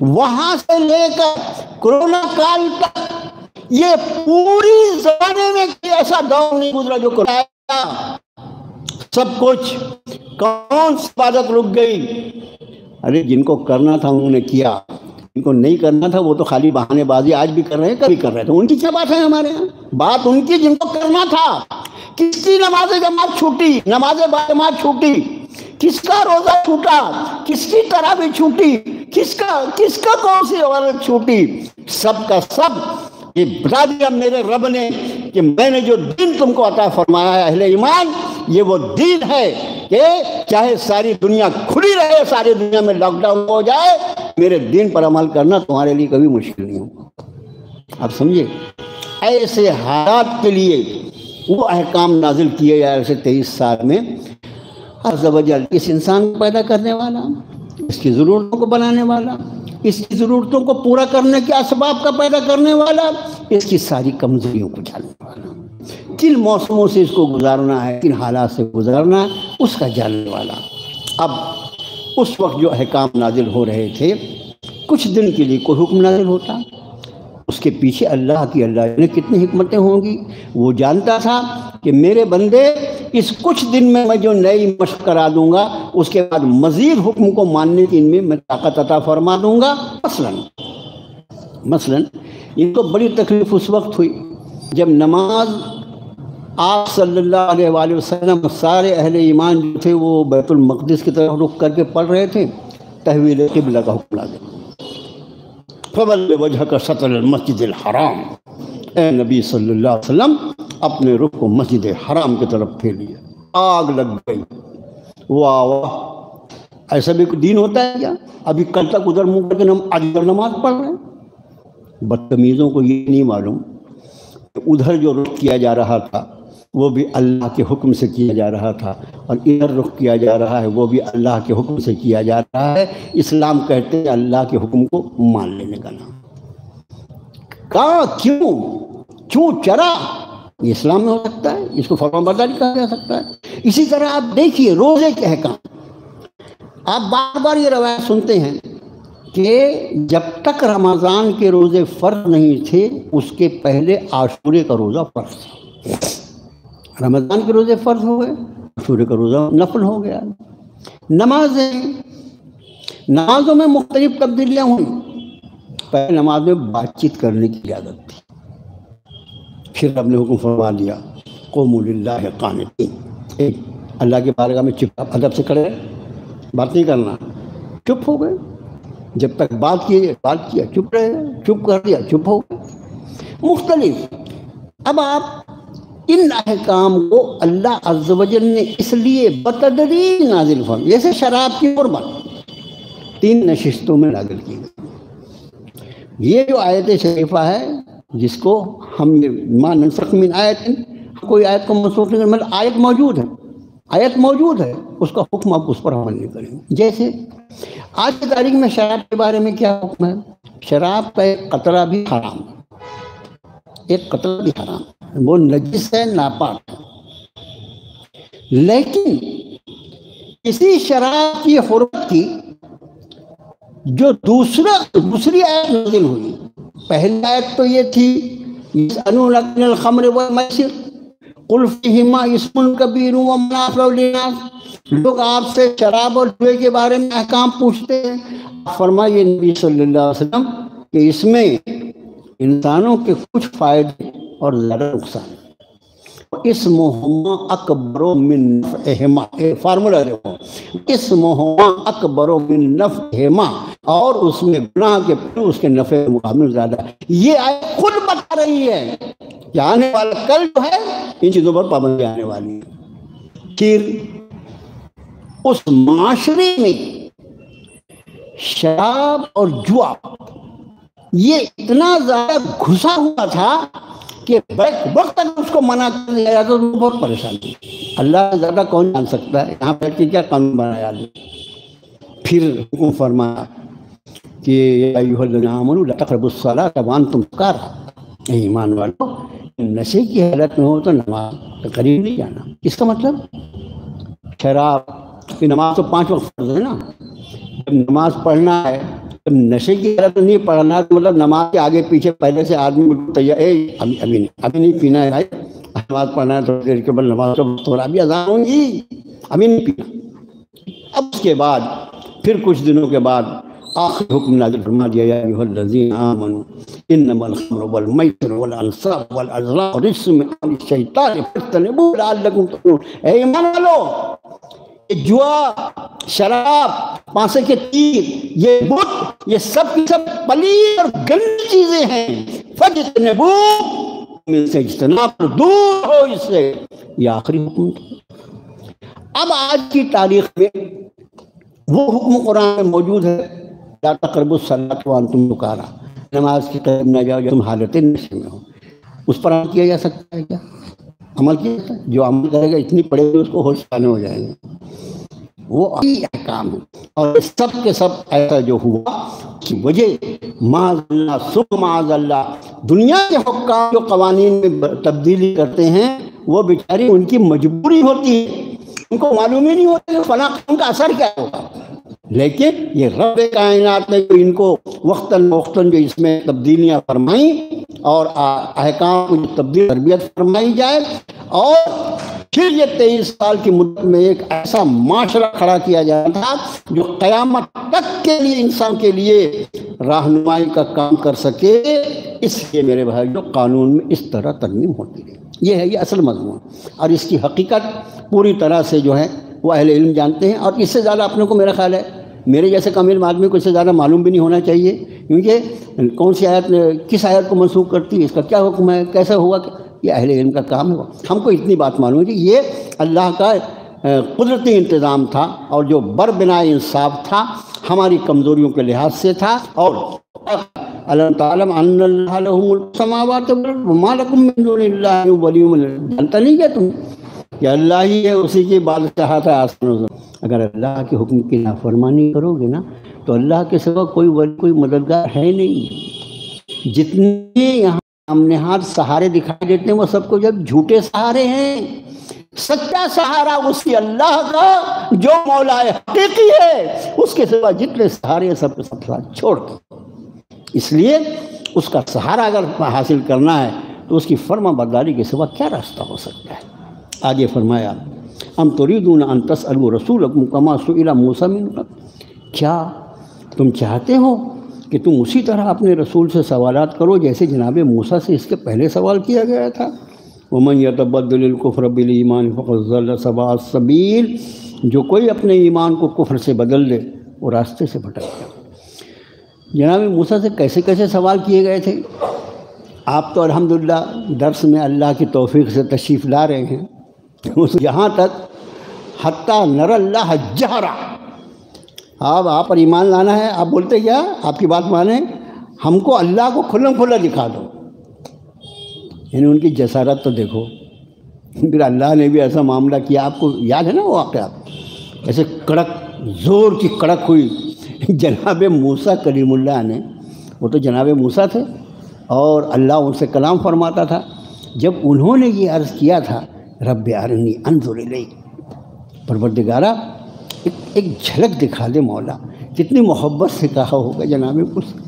وہاں سے لے کر کرونا کال تک یہ پوری زمانے میں ایسا دور نہیں گزرا جو کرونا سب کچھ، کون سی عبادت رک گئی؟ ارے جن کو کرنا تھا انہوں نے کیا، جن کو نہیں کرنا تھا وہ تو خالی بہانے بازی آج بھی کر رہے ہیں، کبھی کر رہے تھے. ان کی کیا بات ہے ہمارے یہاں؟ بات ان کی جن کو کرنا تھا. کس کی نماز جماعت چھوٹی، نماز باجماعت چھوٹی، کس کا روزہ چھوٹا، کس کی تراویح چھوٹی، کس کا کون سی عبادت چھوٹی؟ سب کا سب یہ بتا دیا میرے رب نے کہ میں نے جو دین تم کو عطا فرمایا ہے اہل ایمان، یہ وہ دین ہے کہ چاہے ساری دنیا کھلی رہے، ساری دنیا میں لاک ڈاؤن ہو جائے، میرے دین پر عمل کرنا تمہارے لیے کبھی مشکل نہیں ہوگا. آپ سمجھے؟ ایسے حالات کے لیے وہ احکام نازل کیے جائے ایسے 23 سال میں. عز و جل اس انسان کو پیدا کرنے والا، اس کی ضرورتوں کو بنانے والا، اس کی ضرورتوں کو پورا کرنے کے اسباب کا پیدا کرنے والا، اس کی ساری کمزوریوں کو جاننے والا، کن موسموں سے اس کو گزارنا ہے، کن حالات سے گزارنا ہے، اس کا جاننے والا. اب اس وقت جو احکام نازل ہو رہے تھے، کچھ دن کے لیے کوئی حکم نازل ہوتا، اس کے پیچھے اللہ نے کتنی حکمتیں ہوں گی. وہ جانتا تھا کہ میرے بندے اس کچھ دن میں جو نئی مشق کرا دوں گا، اس کے بعد مزید حکم کو ماننے کی ان میں طاقت عطا فرما دوں گا. مثلا ان کو بڑی تکلیف اس وقت ہوئی جب نماز آپ صلی اللہ علیہ وآلہ وسلم سارے اہل ایمان جو تھے وہ بیت المقدس کی طرف رخ کر کے پڑھ رہے تھے، تحویل قبلہ کا حکم لازم. فَوَلِّ وَجْهَكَ شَطْرَ الْمَسْجِدِ الْحَرَامِ، اے نبی صلی اللہ علیہ وسلم اپنے رخ کو مسجد حرام کی طرف پھیریے. آگ لگ گئی. واہ واہ، ایسا بھی کوئی دین ہوتا ہے کیا؟ ابھی کل تک ادھر منہ کر کے ادھر نماز پڑھ رہے ہیں. بدتمیزوں کو یہ نہیں معلوم کہ ادھر جو رخ کیا جا رہا تھا وہ بھی اللہ کے حکم سے کیا جا رہا تھا، اور ادھر رخ کیا جا رہا ہے وہ بھی اللہ کے حکم سے کیا جا رہا ہے. اسلام کہتے ہیں اللہ کے حکم کو مان لینے کا نام. کہاں کیوں چرا؟ یہ اسلام میں ہو سکتا ہے، اس کو فرمانبرداری کہا جا سکتا ہے. اسی طرح آپ دیکھیے روزے کے احکام. آپ بار بار یہ روایت سنتے ہیں کہ جب تک رمضان کے روزے فرض نہیں تھے اس کے پہلے عاشورے کا روزہ فرض تھا. رمضان کے روزے فرض ہو گئے، عاشورے کا روزہ نفل ہو گیا. نمازوں میں مختلف تبدیلیاں ہوئیں. پہلے نماز میں بات چیت کرنے کی اجازت تھی، پھر رب نے حکم فرما دیا قوموا للہ قانتین، اللہ کے بارگاہ میں چپ ادب سے کھڑے، بات نہیں کرنا. چپ ہو گئے، جب تک بات کیا چپ رہے، چپ کر دیا چپ ہو گئے. مختلف. اب آپ ان احکام کو اللہ عز و جل نے اس لیے بتدریج نازل فرمایا، جیسے شراب کی حرمت 3 نشستوں میں نازل کی گئی. یہ جو آیت شریفہ ہے جس کو ہم ما ننسخ من آیت، کوئی آیت کو منسوخ نہیں، مطلب آیت موجود ہے، اس کا حکم اب اس پر عمل نہیں کریں گے. جیسے آج کی تاریخ میں شراب کے بارے میں کیا حکم ہے؟ شراب کا ایک قطرہ بھی حرام ہے، ایک قطرہ بھی حرام ہے، وہ نجس ہے، ناپاک ہے. لیکن اسی شراب کی حرمت کی جو دوسری آیت نازل ہوئی، پہلی آیت تو یہ تھی یسألونک عن الخمر والمیسر قل فیہما اسم کبیر ومنافع للناس. لوگ آپ سے شراب اور جوئے کے بارے میں احکام پوچھتے ہیں. فرمائیے نبی صلی اللہ علیہ وسلم کہ اس میں انسانوں کے کچھ فائدے اور زیادہ نقصان. اسمہما اکبر من نفعہما، فارمولا دیکھو، اسمہما اکبر من نفعہما، اور اس میں گناہ کے پھر اس کے نفع کے مقابلے زیادہ. یہ آیت خود بتا رہی ہے کہ آنے والا کل جو ہے ان چیزوں پر پابندی آنے والی ہے. پھر اس معاشرے میں شراب اور جوا یہ اتنا زیادہ گھسا ہوا تھا کہ وقت تک اس کو منع کر دیا جاتا تو بہت پریشان تھی. اللہ زیادہ کون جان سکتا ہے یہاں بیٹھ کے کیا قانون بنایا. پھر حکم فرمایا کہ یا ایھا الذین آمنوا لا تقربوا الصلاۃ وانتم سکارى، ایمان والو نشے کی حالت میں ہو تو نماز کے قریب نہیں جانا. اس کا مطلب شراب کی نماز تو 5 وقت فرض ہے نا، جب نماز پڑھنا ہے تو نشے کی حالت میں نہیں پڑھنا، مطلب نماز کے آگے پیچھے پہلے سے آدمی بالکل تیار ہے، ابھی نہیں پینا ہے بھائی، نماز پڑھنا ہے تھوڑی دیر کے بعد نماز کا وقت ہو رہا، ابھی اذان ہوں گی، ابھی نہیں پینا۔ اب اس کے بعد پھر کچھ دنوں کے بعد آخری حکم نازل فرما دیا، یا ایھا الذین آمنوا انما الخمر والمیسر والانصاب والازلام رجس من عمل الشیطان فاجتنبوہ لعلکم تفلحون۔ اے ایمان والو، یہ جوا، شراب، پانسے کے تیر، یہ بت، یہ سب کی سب پلید اور گندی چیزیں ہیں، فاجتنبوہ، ان سے اجتناب کرو، دور ہو اس سے۔ یہ آخری حکم تھا۔ اب آج کی تاریخ میں وہ حکم قرآن میں موجود ہے، لا تقربوا الصلاۃ وانتم سکارا، نماز کی قریب نہ جاؤ جب تم حالت نشے میں ہو۔ اس پر عمل کیا جا سکتا ہے کیا؟ عمل کیا جاتا ہے؟ جو عمل کرے گا اتنی پڑے گی اس کو ہوش آنے ہو جائیں گے، وہ احکام ہے۔ اور سب کے سب ایسا جو ہوا کی وجہ معاذ اللہ ثم معاذ اللہ، دنیا کے حکام جو قوانین میں تبدیلی کرتے ہیں وہ بیچاری ان کی مجبوری ہوتی ہے، ان کو معلوم ہی نہیں ہوتا کہ فلاں قانون کا اثر کیا ہوگا، لیکن یہ رب کائنات نے جو ان کو وقتاً فوقتاً جو اس میں تبدیلیاں فرمائیں اور احکام کو جو تبدیل تربیت فرمائی جائے، اور پھر یہ 23 سال کی مدت میں ایک ایسا معاشرہ کھڑا کیا جاتا تھا جو قیامت تک کے لیے انسان کے لیے رہنمائی کا کام کر سکے۔ اس لیے میرے بھائی جو قانون میں اس طرح ترمیم ہوتی ہے، یہ ہے یہ اصل مضمون، اور اس کی حقیقت پوری طرح سے جو ہے وہ اہل علم جانتے ہیں، اور اس سے زیادہ اپنے کو میرا خیال ہے میرے جیسے کامل آدمی کو اس سے زیادہ معلوم بھی نہیں ہونا چاہیے، کیونکہ کون سی آیت کس آیت کو منسوخ کرتی ہے، اس کا کیا حکم ہے، کیسا ہوا، یہ اہل علم کا کام ہے۔ ہم کو اتنی بات معلوم ہے کہ یہ اللہ کا قدرتی انتظام تھا، اور جو بربنا انصاف تھا ہماری کمزوریوں کے لحاظ سے تھا، اور علم تعلم ان اللہ لہ ملک السماوات والارض وما لکم من دون اللہ من ولی، جانتا نہیں کیا تم کہ اللہ ہی ہے، اسی کی بادشاہت ہے آسمانوں سے۔ اگر اللہ کے حکم کی نافرمانی کرو گے نا تو اللہ کے سوا کوئی ولی کوئی مددگار ہے نہیں۔ جتنے یہاں سامنے ہاتھ سہارے دکھائی دیتے ہیں وہ سب کو جب جھوٹے سہارے ہیں، سچا سہارا اسی اللہ کا جو مولا حقیقی ہے، اس کے سوا جتنے سہارے ہیں سب کے سب ساتھ چھوڑ دو۔ اس لیے اس کا سہارا اگر حاصل کرنا ہے تو اس کی فرما برداری کے سوا کیا راستہ ہو سکتا ہے؟ آگے فرمایا ام تريدون ان تسألوا رسولکم کما سئل موسیٰ من قبل، کیا تم چاہتے ہو کہ تم اسی طرح اپنے رسول سے سوالات کرو جیسے جناب موسیٰ سے اس کے پہلے سوال کیا گیا تھا؟ ومن يتبدل الكفر بالایمان فقد ضل سواء السبیل، جو کوئی اپنے ایمان کو کفر سے بدل دے وہ راستے سے بھٹک گیا۔ جناب موسیٰ سے کیسے کیسے سوال کیے گئے تھے؟ آپ تو الحمدللہ درس میں اللہ کی توفیق سے تشریف لا رہے ہیں، یہاں تک حتیٰ نر اللہ جہرا، آپ پر ایمان لانا ہے، آپ بولتے کیا؟ آپ کی بات مانیں، ہم کو اللہ کو کھلم کھلا دکھا دو۔ یعنی ان کی جسارت تو دیکھو، پھر اللہ نے بھی ایسا معاملہ کیا، آپ کو یاد ہے نا وہ واقعہ، ایسے کڑک زور کی کڑک ہوئی جناب موسیٰ کلیم اللہ نے، وہ تو جناب موسیٰ تھے اور اللہ ان سے کلام فرماتا تھا، جب انہوں نے یہ عرض کیا تھا رب ارنی انظر الیک، پروردگارا ایک جھلک دکھا دے مولا، کتنی محبت سے کہا ہوگا جناب موسیٰ۔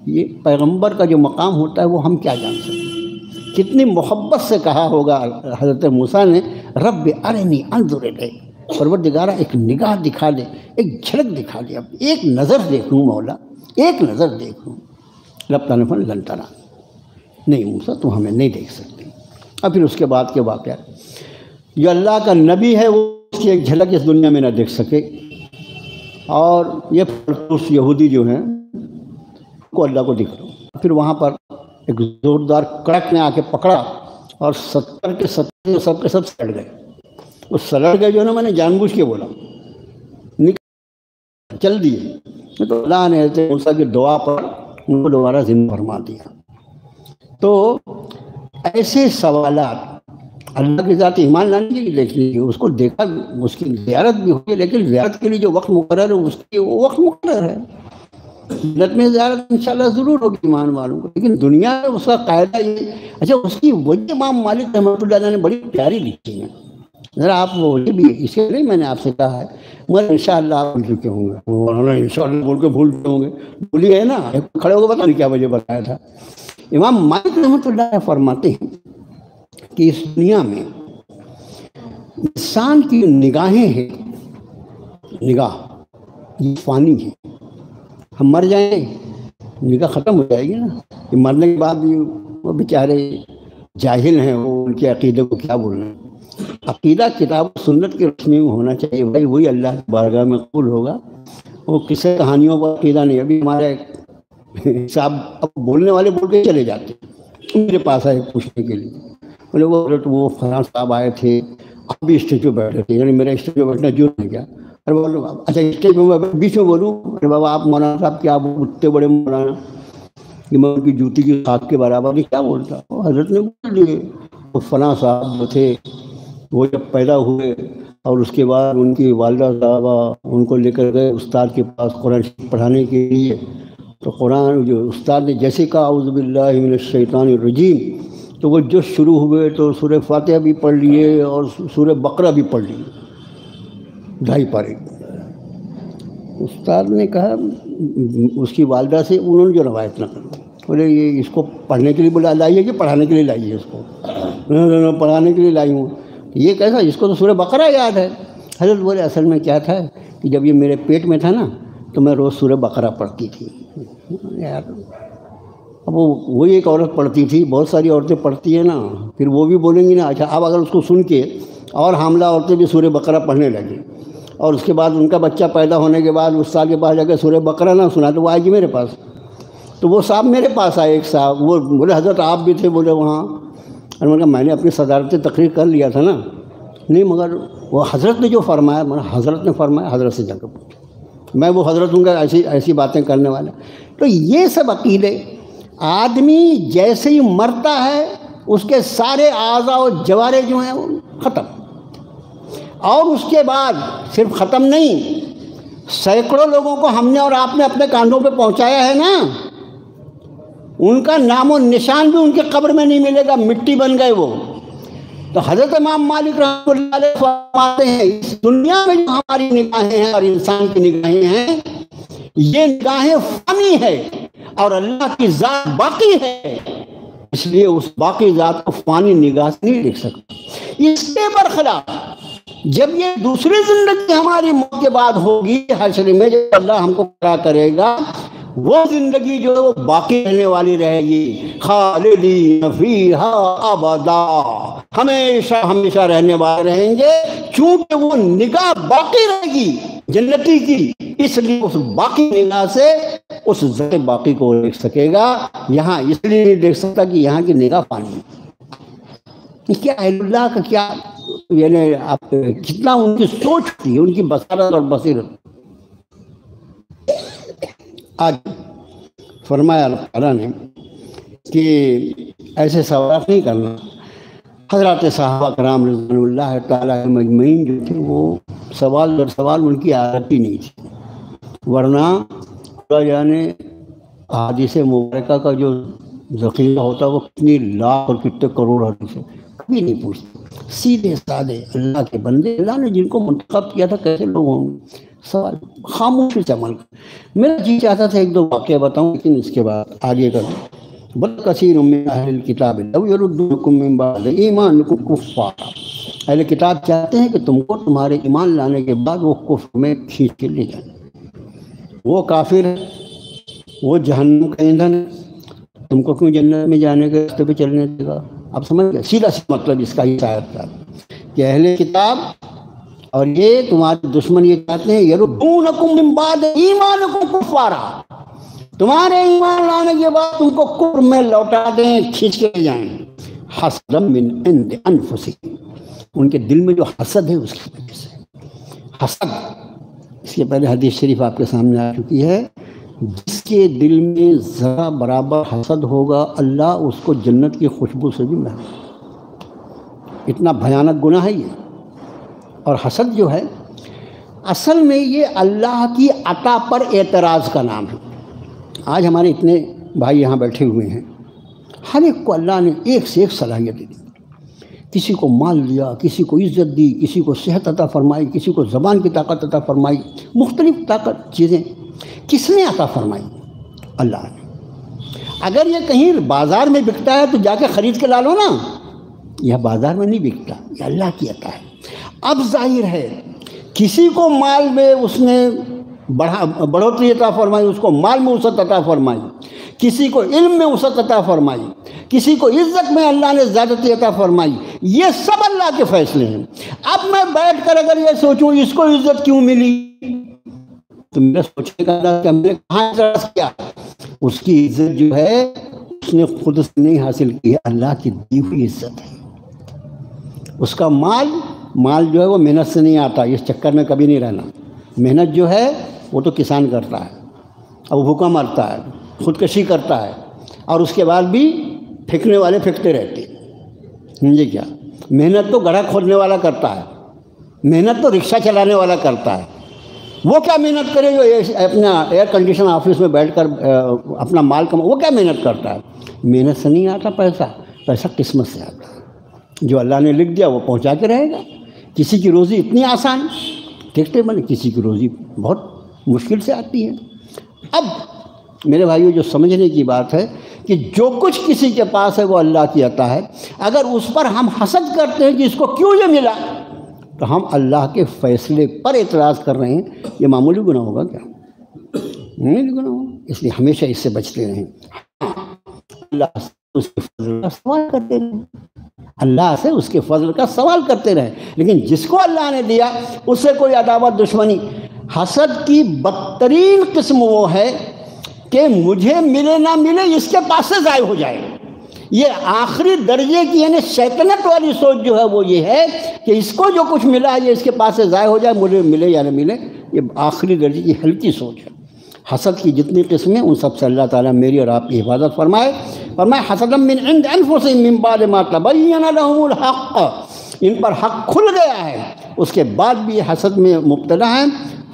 یہ پیغمبر کا جو مقام ہوتا ہے وہ ہم کیا جان سکتے ہیں، کتنی محبت سے کہا ہوگا حضرت موسیٰ نے رب ارنی انظر الیک، پروردگارا ایک نگاہ دکھا دے، ایک جھلک دکھا دے، اب ایک نظر دیکھوں مولا، ایک نظر دیکھوں۔ رب تنفن لن ترا، نہیں موسیٰ تم ہمیں نہیں دیکھ سکتے۔ اور پھر اس کے بعد کے واقعہ، جو اللہ کا نبی ہے وہ اس کی ایک جھلک اس دنیا میں نہ دیکھ سکے، اور یہ فرقوس یہودی جو ہیں کو اللہ کو دکھ دو۔ پھر وہاں پر ایک زوردار کڑک نے آ کے پکڑا اور 70 کے 70 سب کے سب سڑ گئے۔ وہ سڑ گئے جو ہے نا، میں نے جان بوجھ کے بولا، چل دیے، تو اللہ نے حضرت موسیٰ کی دعا پر ان کو دوبارہ زندہ فرما دیا۔ تو ایسے سوالات اللہ کی ذات ایمان لانے کے لیے لیکن اس کو دیکھا، اس کی زیارت بھی ہوئی، لیکن زیارت کے لیے جو وقت مقرر ہے اس کے وہ وقت مقرر ہے۔ جنت میں زیارت انشاءاللہ ضرور ہوگی ایمان والوں کو، لیکن دنیا میں اس کا قاعدہ یہ، اچھا اس کی وجہ امام مالک رحمۃ اللہ علیہ نے بڑی پیاری لکھی ہے، ذرا آپ وہ بھی اس کے لیے میں نے آپ سے کہا ہے، مگر انشاءاللہ آپ بھول چکے ہوں گے، انشاءاللہ بول کے بھول چکے ہوں گے، بھولی ہے نا، کھڑے ہو کے پتہ نہیں کیا وجہ بتایا تھا۔ امام مالک رحمۃ اللہ فرماتے ہیں کہ اس دنیا میں انسان کی نگاہیں ہیں، نگاہ یہ فانی ہے. ہم مر جائیں نگاہ ختم ہو جائے گی نا. کہ مرنے کے بعد بھی وہ بیچارے جاہل ہیں، وہ ان کے عقیدے کو کیا بولنا ہے. عقیدہ کتاب و سنت کی روشنی میں ہونا چاہیے بھائی، وہی اللہ کی بارگاہ میں قبول ہوگا. وہ کسی کہانیوں پر عقیدہ نہیں. ابھی ہمارے صاحب اب بولنے والے بول کے چلے جاتے ہیں، میرے پاس آئے پوچھنے کے لیے، بولے وہ فلاں صاحب آئے تھے، آپ بھی اسٹیج پہ بیٹھے تھے، یعنی میرا اسٹیج پہ بیٹھنا جرم ہے کیا؟ ارے بولو اچھا اسٹیج پہ بیچ میں بولوں، ارے بابا آپ مولانا صاحب کیا اتنے بڑے مولانا کہ میں ان کی جوتی کی خاک کے برابر نہیں کیا بولتا. حضرت نے بول دیے وہ فلاں صاحب جو تھے وہ جب پیدا ہوئے اور اس کے بعد ان کی والدہ صاحبہ ان کو لے کر گئے استاد کے پاس قرآن پڑھانے کے لیے، تو قرآن جو استاد نے جیسے کہا اعوذ باللہ من الشیطان الرجیم، تو وہ جو شروع ہوئے تو سورہ فاتحہ بھی پڑھ لیے اور سورہ بقرہ بھی پڑھ لیے 2.5 پارے. استاد نے کہا اس کی والدہ سے، انہوں نے جو روایت نہ کر، بولے یہ اس کو پڑھنے کے لیے بولا لائیے کہ پڑھانے کے لیے لائیے؟ اس کو پڑھانے کے لیے لائی ہوں. یہ کیسا؟ اس کو تو سورہ بقرہ یاد ہے. حضرت بولے اصل میں کیا تھا کہ جب یہ میرے پیٹ میں تھا نا تو میں روز سورہ بقرہ پڑھتی تھی. یار اب وہی ایک عورت پڑھتی تھی، بہت ساری عورتیں پڑھتی ہیں نا، پھر وہ بھی بولیں گی نا. اچھا اب اگر اس کو سن کے اور حاملہ عورتیں بھی سورہ بقرہ پڑھنے لگیں اور اس کے بعد ان کا بچہ پیدا ہونے کے بعد اس سال کے بعد جا کے سورہ بقرہ نہ سنا تو وہ آئے گی میرے پاس. تو وہ صاحب میرے پاس آئے، ایک صاحب، وہ بولے حضرت آپ بھی تھے؟ بولے وہاں. اور میں نے کہا میں نے اپنی صدارتی تقریر کر لیا تھا نا. نہیں مگر وہ حضرت نے جو فرمایا، میں حضرت نے فرمایا، حضرت سے جا کے پوچھا. میں وہ حضرت ہوں گا ایسی باتیں کرنے والا. تو یہ سب عقیدے، آدمی جیسے ہی مرتا ہے اس کے سارے اعضاء و جوارح جو ہیں وہ ختم. اور اس کے بعد صرف ختم نہیں، سینکڑوں لوگوں کو ہم نے اور آپ نے اپنے کاندھوں پہ پہنچایا ہے نا، ان کا نام و نشان بھی ان کے قبر میں نہیں ملے گا، مٹی بن گئے وہ. تو حضرت امام مالک رحمۃ اللہ علیہ فرماتے ہیں اس دنیا میں جو ہماری نگاہیں ہیں اور انسان کی نگاہیں ہیں، یہ نگاہیں فانی ہے اور اللہ کی ذات باقی ہے، اس لیے اس باقی ذات کو فانی نگاہ سے نہیں دیکھ سکتا. اس کے برخلاف جب یہ دوسری زندگی ہماری موت کے بعد ہوگی، حشر میں جب اللہ ہم کو کھڑا کرے گا، وہ زندگی جو وہ باقی رہنے والی رہے گی، خالدین فیہا ابدا، ہمیشہ ہمیشہ رہنے والے رہیں گے. چونکہ وہ نگاہ باقی رہے گی جنتی کی، اس لیے اس باقی نگاہ سے اس ذات باقی کو دیکھ سکے گا. یہاں اس لیے نہیں دیکھ سکتا کہ یہاں کی نگاہ فانی ہے. کیا اہل اللہ کا کیا یعنی آپ کتنا ان کی سوچ تھی، ان کی بصارت اور بصیرت. آج فرمایا اللہ تعالیٰ نے کہ ایسے سوالات نہیں کرنا. حضرات صحابہ کرام رضوان اللہ تعالیٰ مجمعین جو تھے وہ سوال در سوال ان کی عادت ہی نہیں تھی، ورنہ یعنی حدیث مبارکہ کا جو ذخیرہ ہوتا وہ کتنی لاکھ اور کتنے کروڑ حدیث کبھی نہیں پوچھتے. سیدھے سادے اللہ کے بندے، اللہ نے جن کو منتخب کیا تھا کیسے لوگ ہوں گے، سوال خاموشی سے عمل کر. میرا جی چاہتا تھا ایک دو واقعہ بتاؤں لیکن اس کے بعد آگے کروں. بل کثیر من اہل الکتاب لو یردونکم من بعد ایمانکم کفارا، اہل کتاب چاہتے ہیں کہ تم کو تمہارے ایمان لانے کے بعد وہ کفر میں کھینچ کے لے جائیں. وہ کافر ہے، وہ جہنم کا ایندھن ہے، تم کو کیوں جنت میں جانے کے راستے پہ چلنے دے گا. آپ سمجھ گئے سیدھا سا مطلب اس کا ہی شاید تھا کہ اہل کتاب اور یہ تمہارے دشمن یہ چاہتے ہیں یردونکم من بعد ایمانکم کفارا، تمہارے ایمان لانے کے بعد تم کو کفر میں لوٹا دیں، کھینچ کے جائیں. حسدا من عند انفسہم، ان کے دل میں جو حسد ہے اس کی وجہ سے. حسد اس کے پہلے حدیث شریف آپ کے سامنے آ چکی ہے، جس کے دل میں ذرا برابر حسد ہوگا اللہ اس کو جنت کی خوشبو سے بھی محروم. اتنا بھیانک گناہ ہے یہ. اور حسد جو ہے اصل میں یہ اللہ کی عطا پر اعتراض کا نام ہے. آج ہمارے اتنے بھائی یہاں بیٹھے ہوئے ہیں، ہر ایک کو اللہ نے ایک سے ایک صلاحیت دی. کسی کو مال دیا، کسی کو عزت دی، کسی کو صحت عطا فرمائی، کسی کو زبان کی طاقت عطا فرمائی. مختلف طاقت چیزیں کس نے عطا فرمائی؟ اللہ نے. اگر یہ کہیں بازار میں بکتا ہے تو جا کے خرید کے لا لو نا، یہ بازار میں نہیں بکتا، یہ اللہ کی عطا ہے۔ اب ظاہر ہے کسی کو مال میں اس نے بڑھوتری عطا فرمائی، اس کو مال میں وسعت عطا فرمائی، کسی کو علم میں وسعت عطا فرمائی، کسی کو عزت میں اللہ نے زیادتی عطا فرمائی، یہ سب اللہ کے فیصلے ہیں۔ اب میں بیٹھ کر اگر یہ سوچوں اس کو عزت کیوں ملی، تو میرا سوچنے کا انداز کہ ہم نے کہاں اعتراض کیا؟ اس کی عزت جو ہے اس نے خود سے نہیں حاصل کی ہے، اللہ کی دی ہوئی عزت ہے۔ اس کا مال جو ہے وہ محنت سے نہیں آتا، اس چکر میں کبھی نہیں رہنا۔ محنت جو ہے وہ تو کسان کرتا ہے، اب بھوکا مرتا ہے، خودکشی کرتا ہے، اور اس کے بعد بھی پھینکنے والے پھینکتے رہتے ہیں۔ سمجھے کیا؟ محنت تو گڑھا کھودنے والا کرتا ہے، محنت تو رکشہ چلانے والا کرتا ہے۔ وہ کیا محنت کرے جو اپنا ایئر کنڈیشن آفس میں بیٹھ کر اپنا مال کما، وہ کیا محنت کرتا ہے؟ محنت سے نہیں آتا پیسہ قسمت سے آتا ہے۔ جو اللہ نے لکھ دیا وہ پہنچا کے رہے گا۔ کسی کی روزی اتنی آسان دیکھتے بنے، کسی کی روزی بہت مشکل سے آتی ہے۔ اب میرے بھائیو جو سمجھنے کی بات ہے کہ جو کچھ کسی کے پاس ہے وہ اللہ کی عطا ہے، اگر اس پر ہم حسد کرتے ہیں کہ اس کو کیوں یہ ملا، تو ہم اللہ کے فیصلے پر اعتراض کر رہے ہیں۔ یہ معمولی گناہ ہوگا کیا؟ معمولی گناہ ہوگا، اس لیے ہمیشہ اس سے بچتے رہیں۔ اللہ سے اس کے فضل کا سوال کرتے رہیں، اللہ سے اس کے فضل کا سوال کرتے رہیں، لیکن جس کو اللہ نے دیا اس سے کوئی عداوت دشمنی۔ حسد کی بدترین قسم وہ ہے کہ مجھے ملے نہ ملے اس کے پاس سے ضائع ہو جائے۔ یہ آخری درجے کی یعنی شیطنت والی سوچ جو ہے وہ یہ ہے کہ اس کو جو کچھ ملا ہے یہ اس کے پاس سے ضائع ہو جائے، مجھے ملے یا نہ ملے۔ یہ آخری درجے کی ہلکی سوچ ہے۔ حسد کی جتنی قسمیں ان سب سے اللہ تعالیٰ میری اور آپ کی حفاظت فرمائے۔ حسدا من عند انفسهم من بعد ما تبین لهم الحق، ان پر حق کھل گیا ہے اس کے بعد بھی یہ حسد میں مبتلا ہیں۔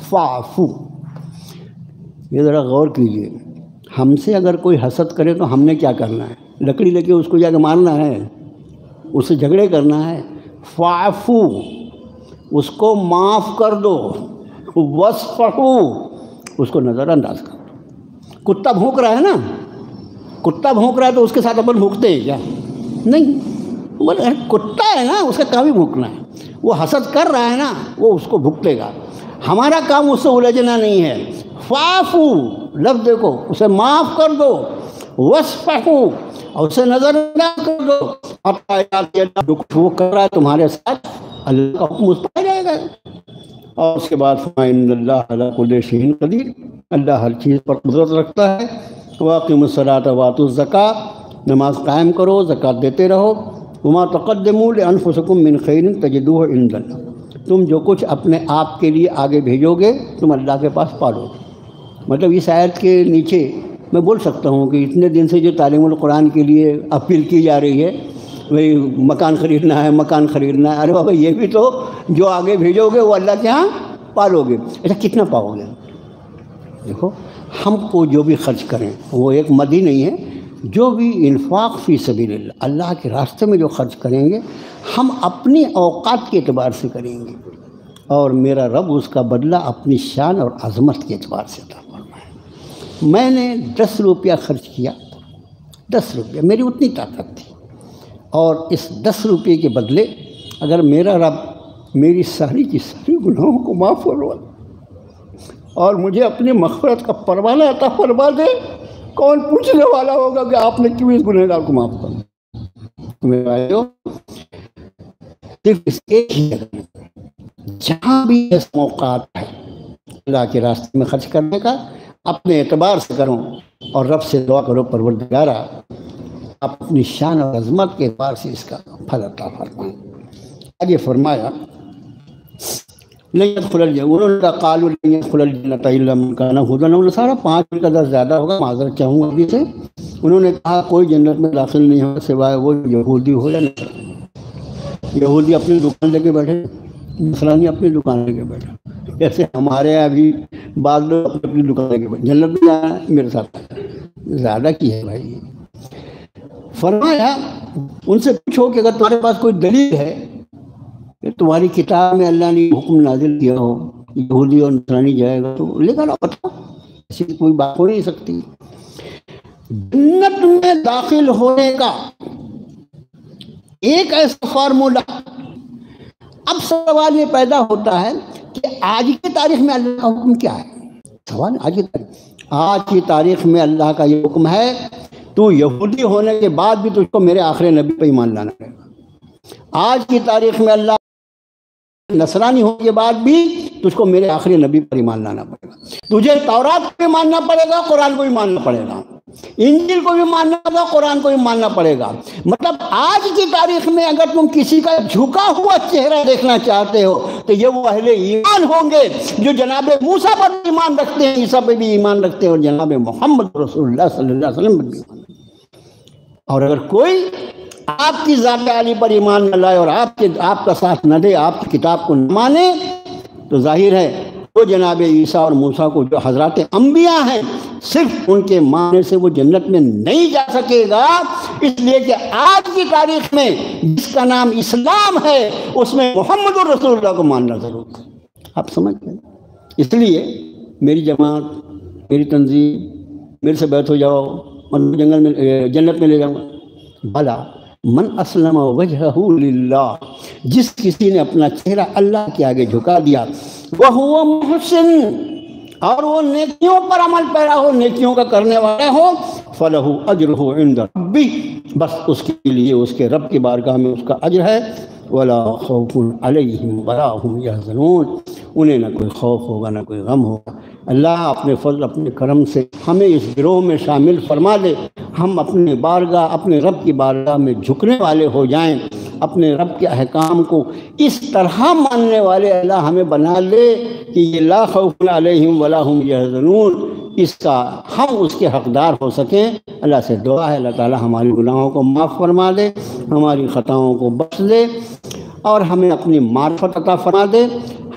فاعفو، یہ ذرا غور کیجئے، ہم سے اگر کوئی حسد کرے تو ہم نے کیا کرنا ہے؟ لکڑی لے کے اس کو جا کے مارنا ہے، اس سے جھگڑے کرنا ہے؟ فاعفو، اس کو معاف کر دو۔ وصفحو، اس کو نظر انداز کر دو۔ کتا بھونک رہا ہے نا، کتا بھونک رہا ہے تو اس کے ساتھ اپن بھونکتے ہیں کیا؟ نہیں، بولے کتا ہے نا، اس کا کام ہی بھونکنا ہے۔ وہ حسد کر رہا ہے نا، وہ اس کو بھونکے گا۔ ہمارا کام اس سے الجھنا نہیں ہے۔ فاعفو لفظ دیکھو، اسے معاف کر دو۔ وصفحو، اور اسے نظر انداز کر دو۔ وہ کر رہا ہے تمہارے ساتھ، اللہ کا حکم اس پر آ جائے گا۔ اور اس کے بعد فَإِنَّ اللَّهَ عَلَىٰ كُلِّ شَيْءٍ قَدِيرٌ، اللہ ہر چیز پر قدرت رکھتا ہے۔ وَأَقِیمُوا الصَّلَاةَ وَآتُوا الزَّکَاۃَ، نماز قائم کرو، زکوٰۃ دیتے رہو۔ وَمَا تُقَدِّمُوا لِأَنفُسِکُم مِّن خَیْرٍ تَجِدُوهُ عِندَ اللَّہ، تم جو کچھ اپنے آپ کے لیے آگے بھیجو گے تم اللہ کے پاس پالو گے۔ مطلب اس آیت کے نیچے میں بول سکتا ہوں کہ اتنے دن سے جو تعلیم القرآن کے لیے اپیل کی جا رہی ہے، بھئی مکان خریدنا ہے، مکان خریدنا ہے، ارے بابا یہ بھی تو جو آگے بھیجو گے وہ اللہ کے ہاں پالو گے۔ اچھا کتنا پاؤ گے؟ دیکھو ہم کو جو بھی خرچ کریں وہ ایک مد ہی نہیں ہے، جو بھی انفاق فی سبیل اللہ، اللہ کے راستے میں جو خرچ کریں گے ہم اپنی اوقات کے اعتبار سے کریں گے، اور میرا رب اس کا بدلہ اپنی شان اور عظمت کے اعتبار سے عطا فرمائے۔ میں نے 10 روپیہ خرچ کیا، 10 روپیہ میری اتنی طاقت تھی، اور اس 10 روپے کے بدلے اگر میرا رب میری ساری کی ساری گناہوں کو معاف فرما اور مجھے اپنی مغفرت کا پروانہ عطا فرما دے، کون پوچھنے والا ہوگا کہ آپ نے کیوں اس گنہگار کو معاف کرا؟ میرے بھائیو، صرف اس ایک ہی جگہ جہاں بھی اس موقع ہے اللہ کے راستے میں خرچ کرنے کا، اپنے اعتبار سے کرو اور رب سے دعا کرو پروردگارا اپنی شان اور عظمت کے اعتبار سے اس کا پھل عطا فرمائے۔ آگے فرمایا نہیں يدخل الجنة، انہوں نے قالوا لن يدخل الجنة الا من كان هودا او نصارى، 5 منٹ کا درس زیادہ ہوگا، معذرت چاہوں گا ابھی سے۔ انہوں نے کہا کوئی جنت میں داخل نہیں ہوگا سوائے وہ یہودی ہو یا نصرانی۔ یہودی اپنی دکان لے کے بیٹھے، نصرانی اپنی دکان لے کے بیٹھے، جیسے ہمارے یہاں ابھی بعض لوگ اپنی دکان لے کے بیٹھے، جنت میں جانا ہے میرے ساتھ، زیادہ کی ہے بھائی۔ فرمایا ان سے پوچھو کہ اگر تمہارے پاس کوئی دلیل ہے کہ تمہاری کتاب میں اللہ نے حکم نازل کیا ہو یہودی اور نصرانی جائے گا تو لے کر بتاؤ، ایسی کوئی بات ہو نہیں سکتی۔ جنت میں داخل ہونے کا ایک ایسا فارمولا۔ اب سوال یہ پیدا ہوتا ہے کہ آج کی تاریخ میں اللہ کا حکم کیا ہے؟ سوال آج کی تاریخ میں اللہ کا یہ حکم ہے، تو یہودی ہونے کے بعد بھی تجھ کو میرے آخری نبی پہ ایمان لانا پڑے گا۔ آج کی تاریخ میں اللہ نصرانی ہونے کے بعد بھی تجھ کو میرے آخری نبی پر ایمان لانا پڑے گا۔ تجھے تورات کو بھی ماننا پڑے گا، قرآن کو بھی ماننا پڑے گا، انجیل کو بھی ماننا پڑے گا، قرآن کو بھی ماننا پڑے گا۔ مطلب آج کی تاریخ میں اگر تم کسی کا جھکا ہوا چہرہ دیکھنا چاہتے ہو تو یہ وہ اہل ایمان ہوں گے جو جناب موسیٰ پر ایمان رکھتے ہیں، عیسیٰ پہ بھی ایمان رکھتے ہیں، اور جناب محمد رسول اللہ صلی اللہ علیہ وسلم پر بھی ایمان رکھتے ہیں۔ اور اگر کوئی آپ کی ذات عالی پر ایمان نہ لائے اور آپ کا ساتھ نہ دے، آپ کی کتاب کو نہ مانے، تو ظاہر ہے وہ جناب عیسیٰ اور موسیٰ کو جو حضرات انبیاء ہیں، صرف ان کے ماننے سے وہ جنت میں نہیں جا سکے گا، اس لیے کہ آج کی تاریخ میں جس کا نام اسلام ہے اس میں محمد الرسول اللہ کو ماننا ضرور ہے۔ آپ سمجھ گئے؟ اس لیے میری جماعت، میری تنظیم، میرے سے بیعت ہو جاؤ اور جنگل میں جنت میں لے جاؤں گا۔ بھلا من اسلم وجہہ للہ، جس کسی نے اپنا چہرہ اللہ کے آگے جھکا دیا، وہو محسن، اور وہ نیکیوں پر عمل پیرا ہو، نیکیوں کا کرنے والا ہو، فلہ اجرہ عند ربی، بس اس کے لیے اس کے رب کی بارگاہ میں اس کا اجر ہے۔ ولا خوف علیہم ولا هم یحزنون، انہیں نہ کوئی خوف ہوگا نہ کوئی غم ہوگا۔ اللہ اپنے فضل اپنے کرم سے ہمیں اس گروہ میں شامل فرما دے، ہم اپنے بارگاہ اپنے رب کی بارگاہ میں جھکنے والے ہو جائیں، اپنے رب کے احکام کو اس طرح ماننے والے اللہ ہمیں بنا لے کہ یہ لا خوف علیہم ولا هم یحزنون، اس کا ہم اس کے حقدار ہو سکیں۔ اللہ سے دعا ہے اللہ تعالی ہماری گناہوں کو معاف فرما دے، ہماری خطاؤں کو بخش دے، اور ہمیں اپنی معرفت عطا فرما دے،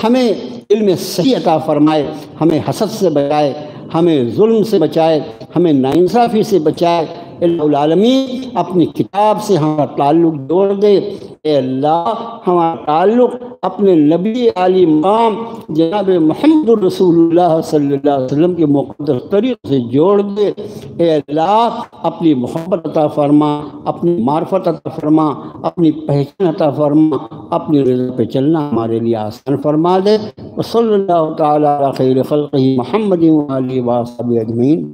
ہمیں علم صحیح عطا فرمائے، ہمیں حسد سے بچائے، ہمیں ظلم سے بچائے، ہمیں ناانصافی سے بچائے۔ الہ العالمین اپنی کتاب سے ہمارا تعلق جوڑ دے۔ اے اللہ ہمارا تعلق اپنے نبی علی مقام جناب محمد الرسول اللہ صلی اللہ علیہ وسلم کے مقدس طریق سے جوڑ دے۔ اے اللہ اپنی محبت عطا فرما، اپنی معرفت عطا فرما، اپنی پہچان عطا فرما، اپنی رضا پہ چلنا ہمارے لیے آسان فرما دے۔ وصلی اللہ تعالی علی خیر خلقہ محمد وآلہ وصحبہ اجمعین۔